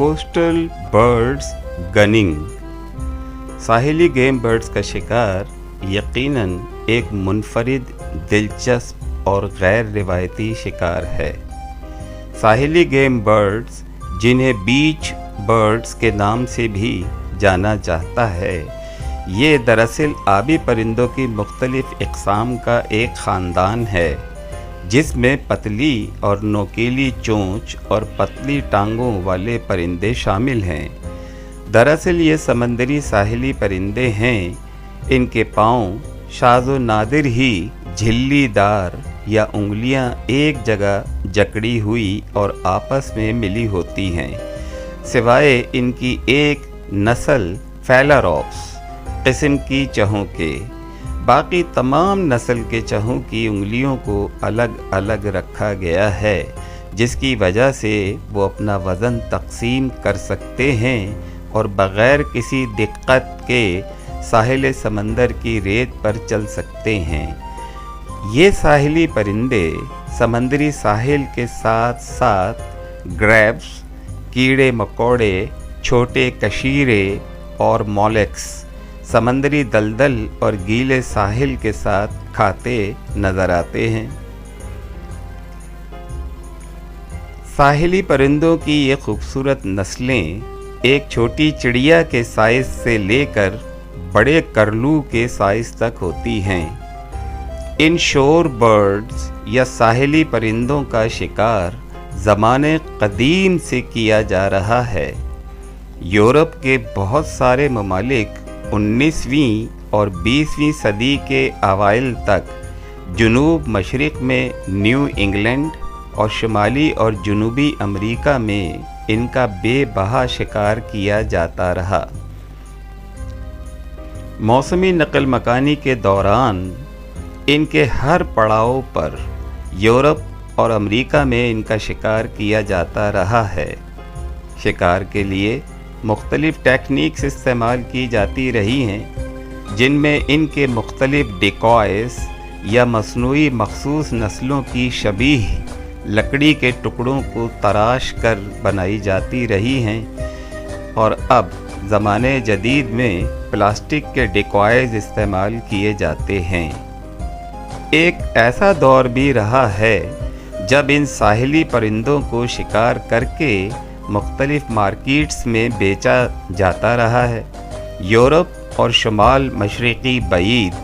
Coastal birds gunning. ساحلی game birds کا شکار یقیناً ایک منفرد، دلچسپ اور غیر روایتی شکار ہے. ساحلی گیم برڈز، جنہیں بیچ برڈز کے نام سے بھی جانا جاتا ہے، یہ دراصل آبی پرندوں کی مختلف اقسام کا ایک خاندان ہے جس میں پتلی اور نوکیلی چونچ اور پتلی ٹانگوں والے پرندے شامل ہیں. دراصل یہ سمندری ساحلی پرندے ہیں. ان کے پاؤں شاذ و نادر ہی جھلی دار یا انگلیاں ایک جگہ جکڑی ہوئی اور آپس میں ملی ہوتی ہیں، سوائے ان کی ایک نسل فیلاروپس قسم کی چہوں کے. باقی تمام نسل کے چہوں کی انگلیوں کو الگ الگ رکھا گیا ہے، جس کی وجہ سے وہ اپنا وزن تقسیم کر سکتے ہیں اور بغیر کسی دقت کے ساحل سمندر کی ریت پر چل سکتے ہیں. یہ ساحلی پرندے سمندری ساحل کے ساتھ ساتھ گریبس، کیڑے مکوڑے، چھوٹے کشیرے اور مولکس، سمندری دلدل اور گیلے ساحل کے ساتھ کھاتے نظر آتے ہیں. ساحلی پرندوں کی یہ خوبصورت نسلیں ایک چھوٹی چڑیا کے سائز سے لے کر بڑے کرلو کے سائز تک ہوتی ہیں. ان شور برڈز یا ساحلی پرندوں کا شکار زمانے قدیم سے کیا جا رہا ہے. یورپ کے بہت سارے ممالک 19ویں اور 20ویں صدی کے اوائل تک جنوب مشرق میں نیو انگلینڈ اور شمالی اور جنوبی امریکہ میں ان کا بے بہا شکار کیا جاتا رہا. موسمی نقل مکانی کے دوران ان کے ہر پڑاؤ پر یورپ اور امریکہ میں ان کا شکار کیا جاتا رہا ہے. شکار کے لیے مختلف ٹیکنیکس استعمال کی جاتی رہی ہیں، جن میں ان کے مختلف ڈیکوائز یا مصنوعی مخصوص نسلوں کی شبیہ لکڑی کے ٹکڑوں کو تراش کر بنائی جاتی رہی ہیں، اور اب زمانے جدید میں پلاسٹک کے ڈیکوائز استعمال کیے جاتے ہیں. ایک ایسا دور بھی رہا ہے جب ان ساحلی پرندوں کو شکار کر کے مختلف مارکیٹس میں بیچا جاتا رہا ہے. یورپ اور شمال مشرقی بعید،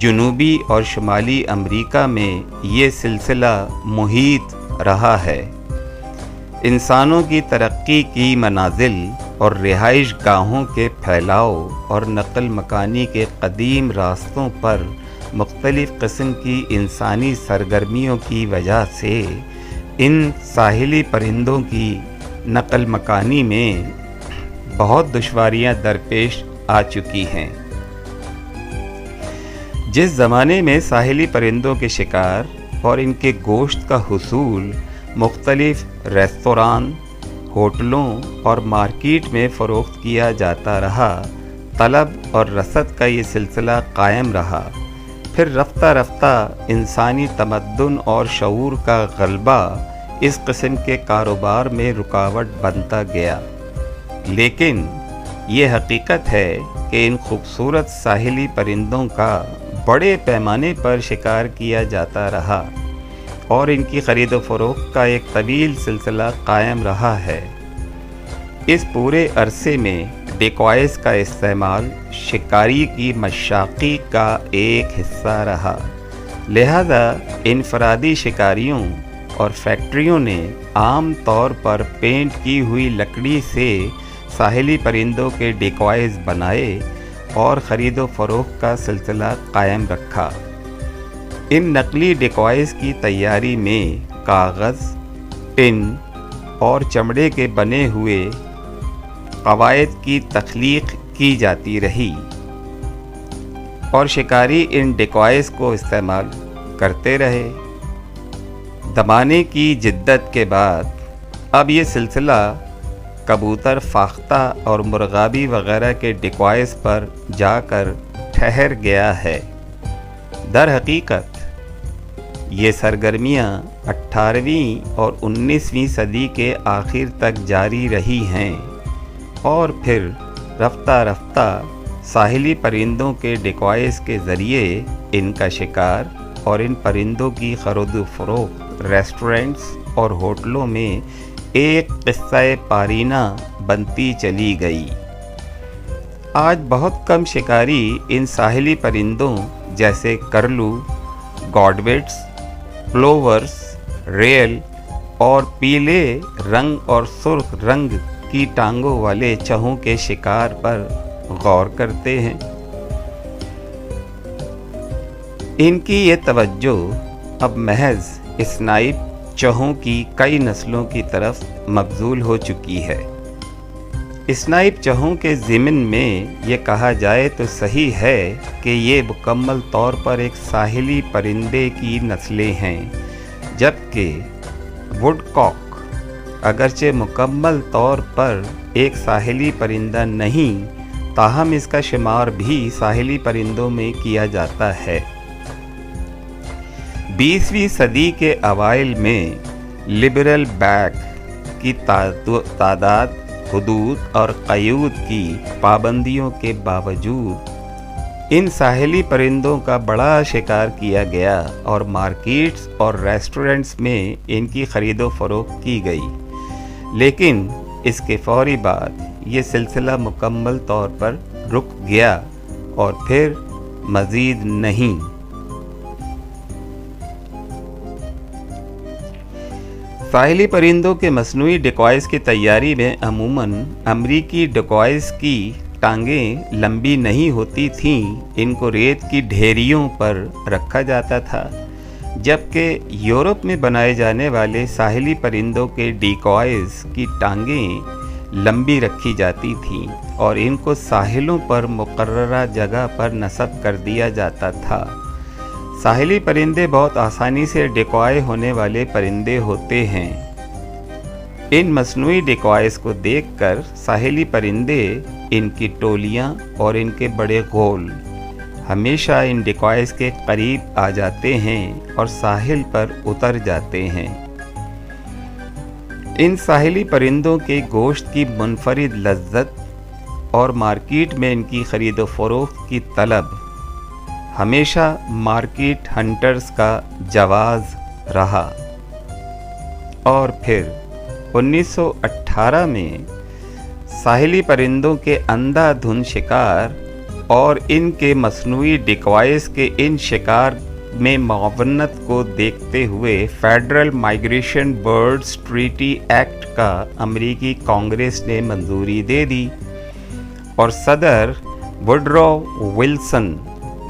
جنوبی اور شمالی امریکہ میں یہ سلسلہ محیط رہا ہے. انسانوں کی ترقی کی منازل اور رہائش گاہوں کے پھیلاؤ اور نقل مکانی کے قدیم راستوں پر مختلف قسم کی انسانی سرگرمیوں کی وجہ سے ان ساحلی پرندوں کی نقل مکانی میں بہت دشواریاں درپیش آ چکی ہیں. جس زمانے میں ساحلی پرندوں کے شکار اور ان کے گوشت کا حصول مختلف ریستوران، ہوٹلوں اور مارکیٹ میں فروخت کیا جاتا رہا، طلب اور رسد کا یہ سلسلہ قائم رہا. پھر رفتہ رفتہ انسانی تمدن اور شعور کا غلبہ اس قسم کے کاروبار میں رکاوٹ بنتا گیا. لیکن یہ حقیقت ہے کہ ان خوبصورت ساحلی پرندوں کا بڑے پیمانے پر شکار کیا جاتا رہا اور ان کی خرید و فروخت کا ایک طویل سلسلہ قائم رہا ہے. اس پورے عرصے میں ڈیکوائز کا استعمال شکاری کی مشاقی کا ایک حصہ رہا. لہذا انفرادی شکاریوں اور فیکٹریوں نے عام طور پر پینٹ کی ہوئی لکڑی سے ساحلی پرندوں کے ڈیکوائز بنائے اور خرید و فروخت کا سلسلہ قائم رکھا. ان نقلی ڈیکوائز کی تیاری میں کاغذ، ٹن اور چمڑے کے بنے ہوئے قواعد کی تخلیق کی جاتی رہی اور شکاری ان ڈیکوائز کو استعمال کرتے رہے. زمانے کی جدت کے بعد اب یہ سلسلہ کبوتر فاختہ اور مرغابی وغیرہ کے ڈیکوائز پر جا کر ٹھہر گیا ہے. در حقیقت یہ سرگرمیاں 18ویں اور 19ویں صدی کے آخر تک جاری رہی ہیں اور پھر رفتہ رفتہ ساحلی پرندوں کے ڈیکوائز کے ذریعے ان کا شکار اور ان پرندوں کی خرید و فروخت ریسٹورنٹس اور ہوٹلوں میں ایک قصہ پارینہ بنتی چلی گئی۔ آج بہت کم شکاری ان ساحلی پرندوں جیسے کرلو، گاڈوٹس، پلوورس، ریل اور پیلے رنگ اور سرخ رنگ کی ٹانگوں والے چہوں کے شکار پر غور کرتے ہیں۔ ان کی یہ توجہ اب محض اسنائپ چہوں کی کئی نسلوں کی طرف مبذول ہو چکی ہے۔ اسنائپ چہوں کے ضمن میں یہ کہا جائے تو صحیح ہے کہ یہ مکمل طور پر ایک ساحلی پرندے کی نسلیں ہیں، جبکہ ووڈ کاک اگرچہ مکمل طور پر ایک ساحلی پرندہ نہیں، تاہم اس کا شمار بھی ساحلی پرندوں میں کیا جاتا ہے۔ 20ویں صدی کے اوائل میں لبرل بیک کی تعداد، حدود اور قیود کی پابندیوں کے باوجود ان ساحلی پرندوں کا بڑا شکار کیا گیا اور مارکیٹس اور ریسٹورنٹس میں ان کی خرید و فروخت کی گئی، لیکن اس کے فوری بعد یہ سلسلہ مکمل طور پر رک گیا اور پھر مزید نہیں۔ ساحلی پرندوں کے مصنوعی ڈیکوائز کی تیاری میں عموماً امریکی ڈیکوائز کی ٹانگیں لمبی نہیں ہوتی تھیں، ان کو ریت کی ڈھیریوں پر رکھا جاتا تھا، جبکہ یورپ میں بنائے جانے والے ساحلی پرندوں کے ڈیکوائز کی ٹانگیں لمبی رکھی جاتی تھیں اور ان کو ساحلوں پر مقررہ جگہ پر نصب کر دیا جاتا تھا۔ ساحلی پرندے بہت آسانی سے ڈیکوائے ہونے والے پرندے ہوتے ہیں۔ ان مصنوعی ڈیکوائز کو دیکھ کر ساحلی پرندے، ان کی ٹولیاں اور ان کے بڑے غول ہمیشہ ان ڈیکوائز کے قریب آ جاتے ہیں اور ساحل پر اتر جاتے ہیں۔ ان ساحلی پرندوں کے گوشت کی منفرد لذت اور مارکیٹ میں ان کی خرید و فروخت کی طلب ہمیشہ مارکیٹ ہنٹرز کا جواز رہا، اور پھر 1918 میں ساحلی پرندوں کے اندھا دھند شکار اور ان کے مصنوعی ڈیکوائز کے ان شکار میں معاونت کو دیکھتے ہوئے federal migration birds treaty act کا امریکی کانگریس نے منظوری دے دی اور صدر ووڈرو ولسن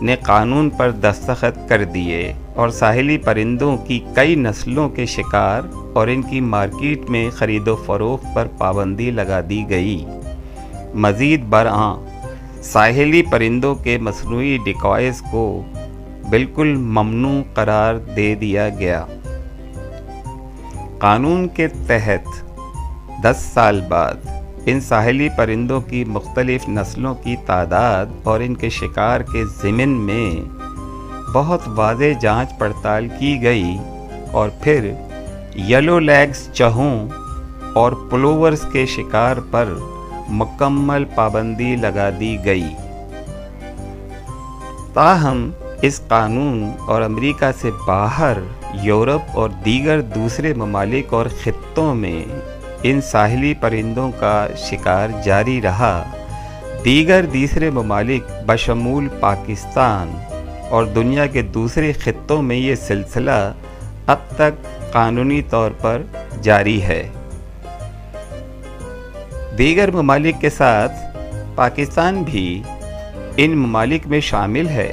نے قانون پر دستخط کر دیے اور ساحلی پرندوں کی کئی نسلوں کے شکار اور ان کی مارکیٹ میں خرید و فروخت پر پابندی لگا دی گئی۔ مزید برآں ساحلی پرندوں کے مصنوعی ڈیکوائز کو بالکل ممنوع قرار دے دیا گیا۔ قانون کے تحت 10 سال بعد ان ساحلی پرندوں کی مختلف نسلوں کی تعداد اور ان کے شکار کے ضمن میں بہت واضح جانچ پڑتال کی گئی اور پھر یلو لیگز چہوں اور پلوورز کے شکار پر مکمل پابندی لگا دی گئی۔ تاہم اس قانون اور امریکہ سے باہر یورپ اور دیگر دوسرے ممالک اور خطوں میں ان ساحلی پرندوں کا شکار جاری رہا۔ دیگر تیسرے ممالک بشمول پاکستان اور دنیا کے دوسرے خطوں میں یہ سلسلہ اب تک قانونی طور پر جاری ہے۔ دیگر ممالک کے ساتھ پاکستان بھی ان ممالک میں شامل ہے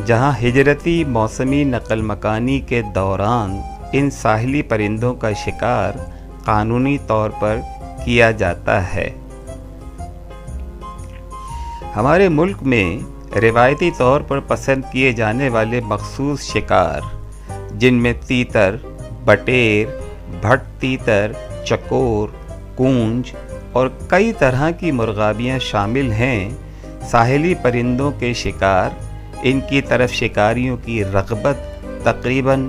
جہاں ہجرتی موسمی نقل مکانی کے دوران ان ساحلی پرندوں کا شکار قانونی طور پر کیا جاتا ہے۔ ہمارے ملک میں روایتی طور پر پسند کیے جانے والے مخصوص شکار، جن میں تیتر، بٹیر، بھٹ تیتر، چکور، کونج اور کئی طرح کی مرغابیاں شامل ہیں، ساحلی پرندوں کے شکار، ان کی طرف شکاریوں کی رغبت تقریباً